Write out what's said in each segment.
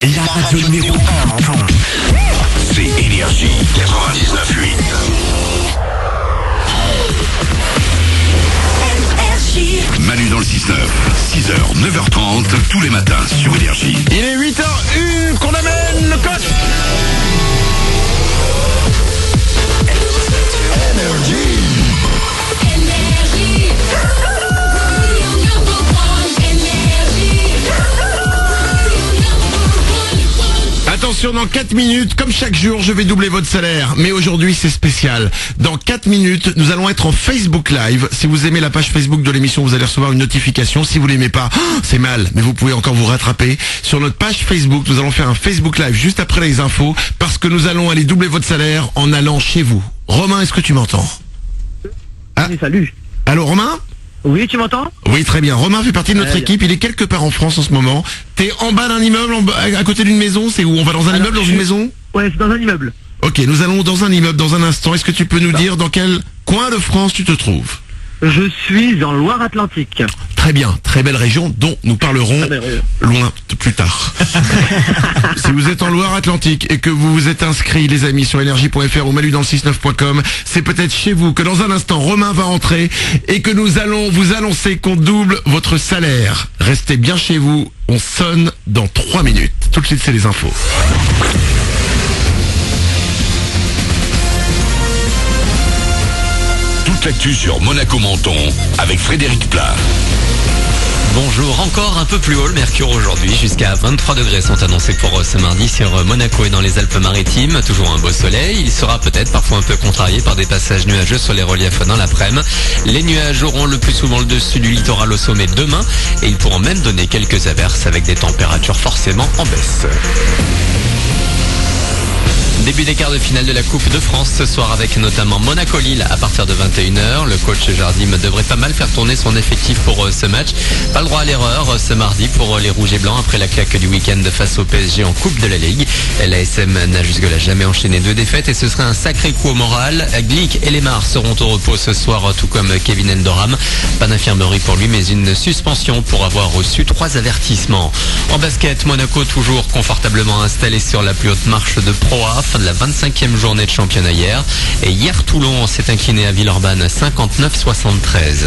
La radio numéro 1 en France. C'est Énergie 99.8. Manu dans le 6-9, 6h, 9h30, tous les matins sur Énergie. Il est 8h01 qu'on amène le coach. Attention, dans 4 minutes, comme chaque jour, je vais doubler votre salaire. Mais aujourd'hui, c'est spécial. Dans 4 minutes, nous allons être en Facebook Live. Si vous aimez la page Facebook de l'émission, vous allez recevoir une notification. Si vous l'aimez pas, c'est mal, mais vous pouvez encore vous rattraper. Sur notre page Facebook, nous allons faire un Facebook Live juste après les infos, parce que nous allons aller doubler votre salaire en allant chez vous. Romain, est-ce que tu m'entends? Oui, salut. Allô, Romain? Oui, tu m'entends? Oui, très bien. Romain fait partie de notre équipe. Il est quelque part en France en ce moment. T'es en bas d'un immeuble, à côté d'une maison? C'est où? On va dans un immeuble, dans une maison? Ouais, c'est dans un immeuble. Ok, nous allons dans un immeuble dans un instant. Est-ce que tu peux nous dire dans quel coin de France tu te trouves? Je suis en Loire-Atlantique. Très bien, très belle région dont nous parlerons loin plus tard. Si vous êtes en Loire-Atlantique et que vous vous êtes inscrit, les amis, sur énergie.fr ou maludansle69.com, c'est peut-être chez vous que dans un instant Romain va entrer et que nous allons vous annoncer qu'on double votre salaire. Restez bien chez vous, on sonne dans 3 minutes. Tout de suite, c'est les infos. Toute l'actu sur Monaco Menton avec Frédéric Plat. Bonjour, encore un peu plus haut le mercure aujourd'hui, jusqu'à 23 degrés sont annoncés pour ce mardi sur Monaco et dans les Alpes-Maritimes. Toujours un beau soleil, il sera peut-être parfois un peu contrarié par des passages nuageux sur les reliefs dans l'après-midi. Les nuages auront le plus souvent le dessus du littoral au sommet demain et ils pourront même donner quelques averses avec des températures forcément en baisse. Début des quarts de finale de la Coupe de France ce soir avec notamment Monaco-Lille à partir de 21h. Le coach Jardim devrait pas mal faire tourner son effectif pour ce match. Pas le droit à l'erreur ce mardi pour les Rouges et Blancs après la claque du week-end face au PSG en Coupe de la Ligue. L'ASM n'a jusque-là jamais enchaîné 2 défaites et ce serait un sacré coup au moral. Glick et Lemar seront au repos ce soir tout comme Kevin Endoram. Pas d'infirmerie pour lui mais une suspension pour avoir reçu 3 avertissements. En basket, Monaco toujours confortablement installé sur la plus haute marche de Pro A. Fin de la 25e journée de championnat hier. Et hier, Toulon s'est incliné à Villeurbanne 59-73.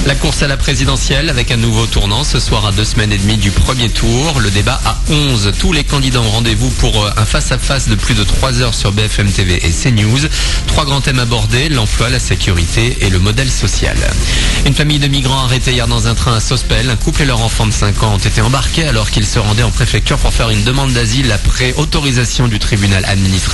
La course à la présidentielle avec un nouveau tournant ce soir à 2 semaines et demie du premier tour. Le débat à 11. Tous les candidats ont rendez-vous pour un face-à-face de plus de 3 heures sur BFM TV et CNews. 3 grands thèmes abordés, l'emploi, la sécurité et le modèle social. Une famille de migrants arrêtés hier dans un train à Sospel. Un couple et leur enfant de 5 ans ont été embarqués alors qu'ils se rendaient en préfecture pour faire une demande d'asile après autorisation du tribunal administratif.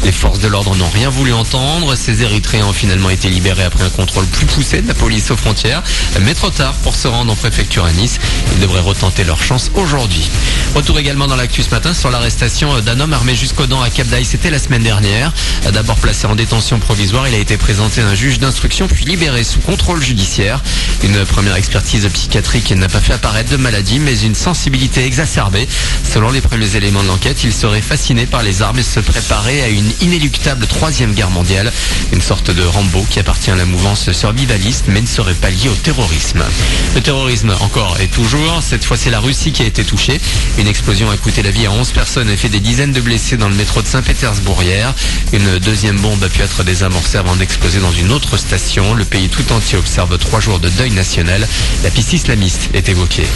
Les forces de l'ordre n'ont rien voulu entendre. Ces Érythréens ont finalement été libérés après un contrôle plus poussé de la police aux frontières, mais trop tard pour se rendre en préfecture à Nice. Ils devraient retenter leur chance aujourd'hui. Retour également dans l'actu ce matin sur l'arrestation d'un homme armé jusqu'aux dents à Cap d'Aille. C'était la semaine dernière. D'abord placé en détention provisoire, il a été présenté à un juge d'instruction puis libéré sous contrôle judiciaire. Une première expertise psychiatrique n'a pas fait apparaître de maladie, mais une sensibilité exacerbée. Selon les premiers éléments de l'enquête, il serait fasciné par les armes et se préparer à une inéluctable 3e guerre mondiale. Une sorte de Rambo qui appartient à la mouvance survivaliste mais ne serait pas lié au terrorisme. Le terrorisme encore et toujours. Cette fois c'est la Russie qui a été touchée. Une explosion a coûté la vie à 11 personnes et fait des dizaines de blessés dans le métro de Saint-Pétersbourg hier. Une deuxième bombe a pu être désamorcée avant d'exploser dans une autre station. Le pays tout entier observe 3 jours de deuil national. La piste islamiste est évoquée.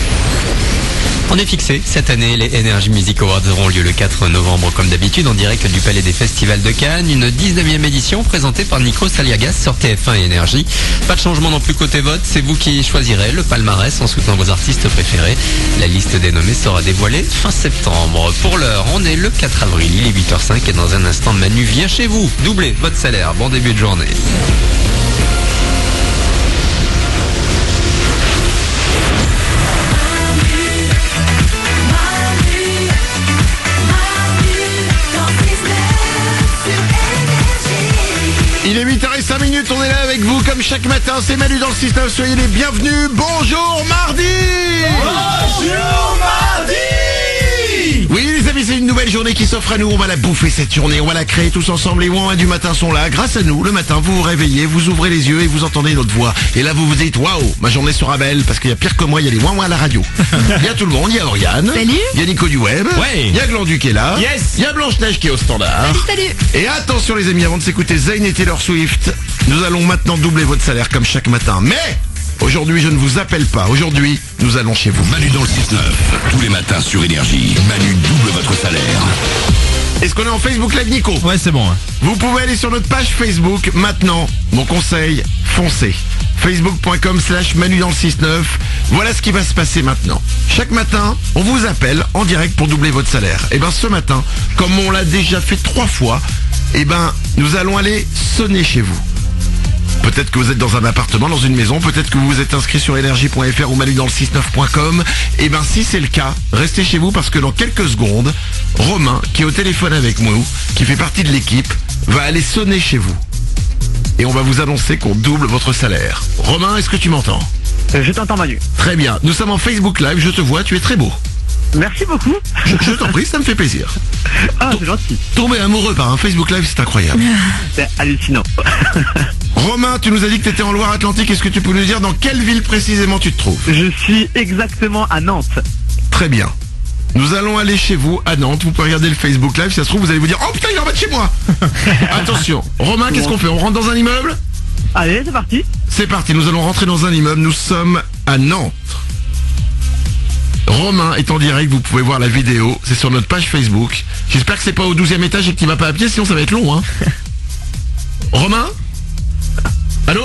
On est fixé, cette année, les Energy Music Awards auront lieu le 4 novembre comme d'habitude en direct du Palais des Festivals de Cannes. Une 19e édition présentée par Nikos Aliagas sur TF1 et Énergie. Pas de changement non plus côté vote, c'est vous qui choisirez le palmarès en soutenant vos artistes préférés. La liste des nommés sera dévoilée fin septembre. Pour l'heure, on est le 4 avril, il est 8h05 et dans un instant, Manu vient chez vous. Doublez votre salaire, bon début de journée. Il est 8h05, on est là avec vous comme chaque matin, c'est Manu dans le 6-9, soyez les bienvenus, bonjour mardi. Bonjour mardi. Oui les amis, c'est une nouvelle belle journée qui s'offre à nous. On va la bouffer cette journée. On va la créer tous ensemble. Les ouin du matin sont là. Grâce à nous, le matin, vous vous réveillez, vous ouvrez les yeux et vous entendez notre voix. Et là, vous vous dites, waouh, ma journée sera belle parce qu'il y a pire que moi. Il y a les ouin à la radio. Il y a tout le monde. Il y a Oriane. Salut. Il y a Nico du web. Ouais. Il y a Glandu qui est là. Yes. Il y a Blanche-Neige qui est au standard. Salut. Et attention les amis, avant de s'écouter Zayn et Taylor Swift, nous allons maintenant doubler votre salaire comme chaque matin. Mais aujourd'hui, je ne vous appelle pas. Aujourd'hui, nous allons chez vous. Manu dans le 6-9, tous les matins sur Énergie. Manu double votre salaire. Est-ce qu'on est en Facebook Live, Nico? Ouais, c'est bon. Vous pouvez aller sur notre page Facebook maintenant. Mon conseil, foncez. Facebook.com/Manu dans le 6-9. Voilà ce qui va se passer maintenant. Chaque matin, on vous appelle en direct pour doubler votre salaire. Et ben ce matin, comme on l'a déjà fait 3 fois, et ben nous allons aller sonner chez vous. Peut-être que vous êtes dans un appartement, dans une maison, peut-être que vous vous êtes inscrit sur énergie.fr ou manudansle69.com. Et ben si c'est le cas, restez chez vous parce que dans quelques secondes, Romain, qui est au téléphone avec nous, qui fait partie de l'équipe, va aller sonner chez vous. Et on va vous annoncer qu'on double votre salaire. Romain, est-ce que tu m'entends? Je t'entends, Manu. Très bien, nous sommes en Facebook Live, je te vois, tu es très beau. Merci beaucoup. Je t'en prie, ça me fait plaisir. Ah, c'est gentil. Tomber amoureux par un Facebook Live, c'est incroyable. C'est hallucinant. Romain, tu nous as dit que tu étais en Loire-Atlantique, est-ce que tu peux nous dire dans quelle ville précisément tu te trouves? Je suis exactement à Nantes. Très bien. Nous allons aller chez vous à Nantes, vous pouvez regarder le Facebook Live, si ça se trouve vous allez vous dire, oh putain il est en bas de chez moi. Attention, Romain, qu'est-ce qu'on fait? On rentre dans un immeuble? Allez, c'est parti. C'est parti, nous allons rentrer dans un immeuble, nous sommes à Nantes. Romain est en direct, vous pouvez voir la vidéo, c'est sur notre page Facebook. J'espère que c'est pas au 12e étage et que tu vas pas à pied, sinon ça va être long, hein. Romain? Allô?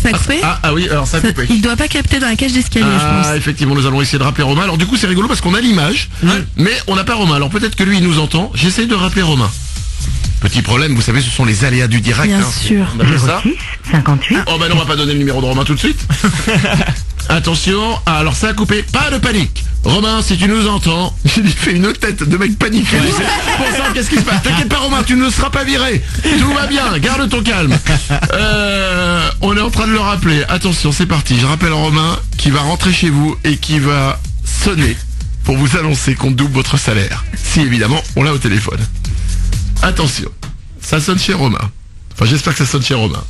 Ça a coupé? Ah oui, alors ça a coupé. Il doit pas capter dans la cage d'escalier, je Ah, pense. effectivement, nous allons essayer de rappeler Romain. Alors du coup, c'est rigolo parce qu'on a l'image, mais on n'a pas Romain. Alors peut-être que lui, il nous entend. J'essaie de rappeler Romain. Petit problème, vous savez, ce sont les aléas du direct. Bien hein. sûr. On appelle ça. 58. Oh bah non, on va pas donner le numéro de Romain tout de suite. Attention, alors ça a coupé. Pas de panique. Romain, si tu nous entends, il fait une tête de mec paniqué. Tu sais, pour ça, qu'est-ce qui se passe? T'inquiète pas Romain, tu ne seras pas viré. Tout va bien, garde ton calme. On est en train de le rappeler. Attention, c'est parti. Je rappelle Romain qui va rentrer chez vous et qui va sonner pour vous annoncer qu'on double votre salaire. Si évidemment, on l'a au téléphone. Attention, ça sonne chez Romain. Enfin, j'espère que ça sonne chez Romain.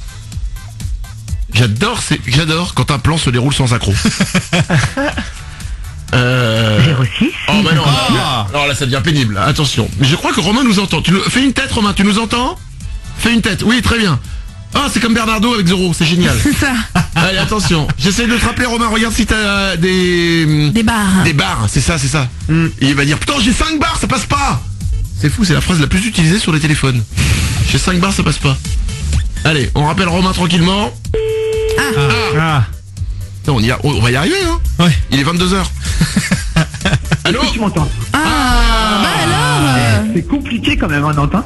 J'adore quand un plan se déroule sans accroc. 06. Oh bah non, non, là ça devient pénible. Attention. Mais je crois que Romain nous entend. Fais une tête Romain, tu nous entends? Fais une tête. Oui, très bien. Ah, c'est comme Bernardo avec Zorro, c'est génial. C'est ça. Allez, attention. J'essaie de te rappeler Romain, regarde si t'as des barres. Des barres, c'est ça, c'est ça. Et il va dire putain, j'ai 5 barres, ça passe pas. C'est fou, c'est la phrase la plus utilisée sur les téléphones. J'ai 5 barres, ça passe pas. Allez, on rappelle Romain tranquillement. Non, on va y arriver, hein. Ouais. Il est 22h. Allô? Tu m'entends? Bah alors C'est compliqué quand même, hein, Nantes. Hein.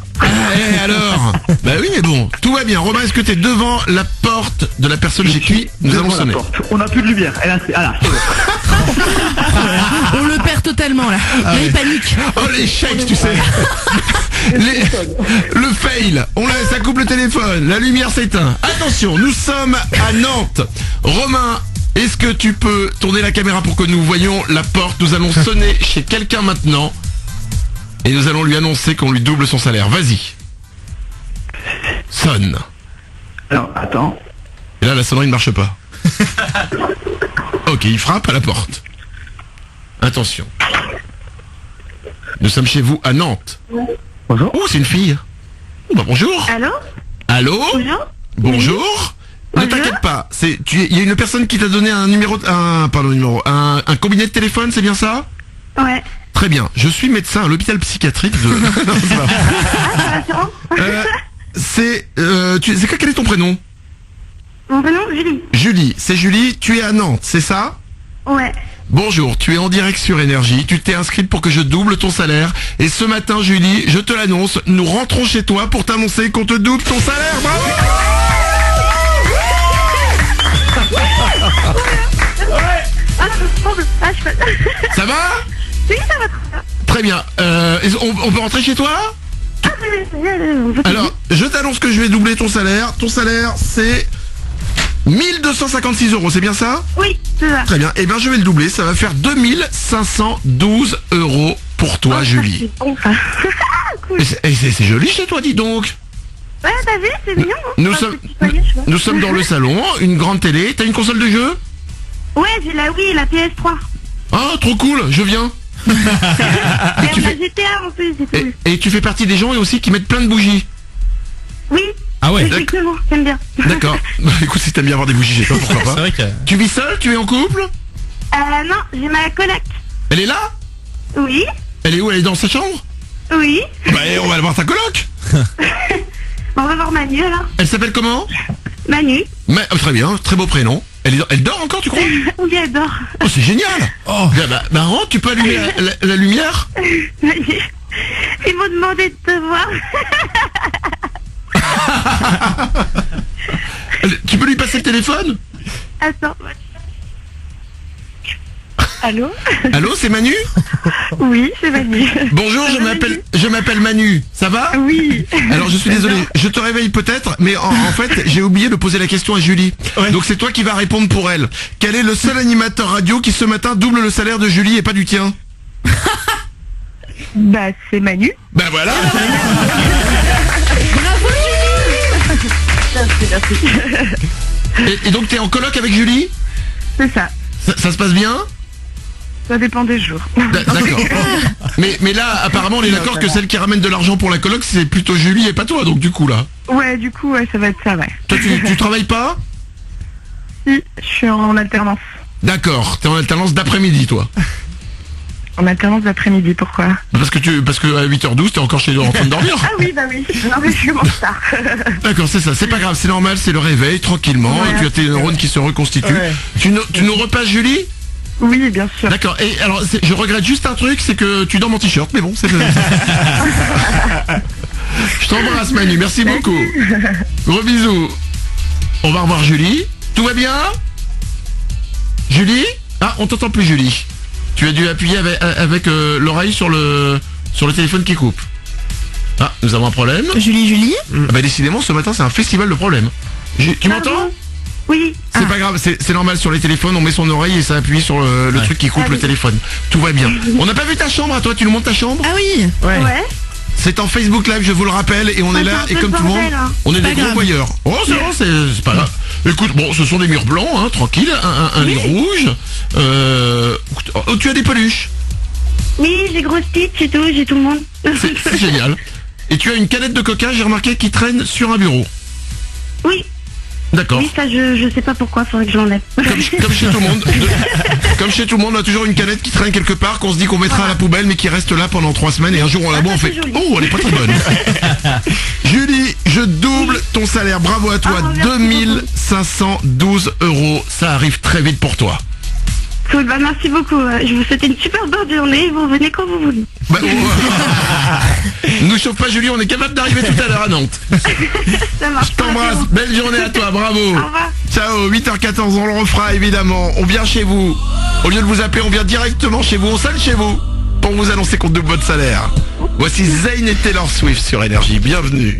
Alors? Bah oui, mais bon, tout va bien. Romain, est-ce que t'es devant la porte de la personne chez qui nous allons Devant la sonner? porte. On n'a plus de lumière. Et là, c'est bon. On le perd totalement là. Là il panique. Oh l'échec, tu sais. Le fail. Ça coupe le téléphone. La lumière s'éteint. Attention, nous sommes à Nantes. Romain, est-ce que tu peux tourner la caméra pour que nous voyions la porte? Nous allons sonner chez quelqu'un maintenant. Et nous allons lui annoncer qu'on lui double son salaire. Vas-y. Sonne. Alors, attends. Et là, la sonnerie ne marche pas. Ok, il frappe à la porte. Attention. Nous sommes chez vous à Nantes. Bonjour. Oh, c'est une fille. Oh, bah, bonjour. Allô? Allô? Bonjour? Bonjour. Ne Bonjour. t'inquiète pas. Il y a une personne qui t'a donné un numéro, un combiné de téléphone, c'est bien ça? Ouais. Très bien. Je suis médecin à l'hôpital psychiatrique de. Non, c'est pas vrai. C'est quel est ton prénom? Mon prénom, Julie. Julie. C'est Julie. Tu es à Nantes, c'est ça? Ouais. Bonjour, tu es en direct sur Énergie, tu t'es inscrite pour que je double ton salaire. Et ce matin, Julie, je te l'annonce, nous rentrons chez toi pour t'annoncer qu'on te double ton salaire. Bravo! Ça va? Oui, ça va. Très bien. On peut rentrer chez toi? Alors, je t'annonce que je vais doubler ton salaire. Ton salaire, c'est 1256 €, c'est bien ça? Oui, c'est ça. Très bien. Eh bien, je vais le doubler. Ça va faire 2512 € pour toi, Julie. C'est bon, ça. Cool. Et c'est joli chez toi, dis donc. Ouais, t'as vu, c'est mignon. Hein. Nous Enfin, sommes- c'est tutoyé, je vois. Nous sommes dans le salon, une grande télé. T'as une console de jeu? Ouais, j'ai la Wii et la PS3. Ah, trop cool, je viens. Et tu on a fais- GTA en plus, c'est cool. Et tu fais partie des gens et aussi qui mettent plein de bougies. Oui, Ah ouais. effectivement, j'aime bien. D'accord. Bah, écoute, si t'aimes bien avoir des bougies chez toi, pourquoi C'est pas. vrai que. Tu vis seul? Tu es en couple? Non, j'ai ma coloc. Elle est là? Oui, Elle est où? Elle est dans sa chambre? oui. Bah, on va aller voir ta coloc. Bon, on va voir Manu alors. Elle s'appelle comment? Manu. Très bien, très beau prénom. Elle dort encore, tu crois? Oui, elle dort. Oh, c'est génial. Oh. Bah, rentre, tu peux allumer la lumière? Ils m'ont demandé de te voir. Tu peux lui passer le téléphone? Attends. Allô? Allô, c'est Manu? Oui, c'est Manu. Bonjour, je m'appelle Manu. Ça va? Oui. Alors je suis désolé, je te réveille peut-être, mais en fait j'ai oublié de poser la question à Julie. Ouais. Donc c'est toi qui vas répondre pour elle. Quel est le seul animateur radio qui ce matin double le salaire de Julie et pas du tien? Bah, c'est Manu. Ben voilà. Et donc t'es en coloc avec Julie? C'est ça. Ça se passe bien? Ça dépend des jours. D'accord. Mais là apparemment on est d'accord que celle qui ramène de l'argent pour la coloc c'est plutôt Julie et pas toi, donc du coup là. Ouais, du coup, ouais, ça va être ça, ouais. Toi tu travailles pas? Si, je suis en alternance. D'accord, t'es en alternance d'après-midi toi. En alternance d'après-midi, pourquoi? Parce que à 8h12 t'es encore chez toi en train de dormir. Ah oui, bah oui. Non, mais je commence tard. D'accord, c'est ça, c'est pas grave, c'est normal, c'est le réveil, tranquillement, Ouais, tu as tes neurones qui se reconstituent. Ouais. Tu nous repasses Julie? Oui, bien sûr. D'accord, et alors je regrette juste un truc, c'est que tu dors mon t-shirt, mais bon, c'est je t'embrasse Manu, merci beaucoup. Gros bisous. On va revoir Julie. Tout va bien? Julie? Ah, on t'entend plus Julie. Tu as dû appuyer avec l'oreille sur le téléphone qui coupe. Ah, nous avons un problème. Julie. Ah bah décidément ce matin c'est un festival de problèmes. Tu m'entends? Oui. C'est pas grave, c'est normal sur les téléphones, on met son oreille et ça appuie sur le truc qui coupe le téléphone. Tout va bien. On n'a pas vu ta chambre à toi, tu nous montres ta chambre? Ah oui. Ouais. Ouais. C'est en Facebook Live, je vous le rappelle, et on est là, c'est et un peu comme le tout le monde, bordel, hein. on est Pas des gros grave. voyeurs. Oh c'est bon, c'est pas grave. Écoute, bon, ce sont des murs blancs, hein, tranquille, un lit rouge. Oh, tu as des peluches, Oui, j'ai grosse Stitch et tout, j'ai tout le monde. c'est génial. Et tu as une canette de coca, j'ai remarqué, qui traîne sur un bureau. Oui, D'accord. oui, ça, je sais pas pourquoi, faudrait que je l'enlève. Comme chez tout le monde. Comme chez tout le monde, on a toujours une canette qui traîne quelque part, qu'on se dit qu'on mettra à la poubelle, mais qui reste là pendant 3 semaines, et un jour on la boit, on ça, fait c'est joli. oh, elle est pas très bonne. Julie, je double ton salaire, bravo à toi, Ah, merci 2512 €, ça arrive très vite pour toi. Cool, bah merci beaucoup. Je vous souhaite une super bonne journée. Vous venez quand vous voulez. Bah, nous chauffe pas Julie, on est capable d'arriver tout à l'heure à Nantes. Ça marche. Je t'embrasse, belle journée à toi, bravo. Au revoir. Ciao, 8h14, on le refera évidemment. On vient chez vous. Au lieu de vous appeler, on vient directement chez vous. On sonne chez vous pour vous annoncer qu'on double votre salaire. Voici Zayn et Taylor Swift sur Énergie. Bienvenue.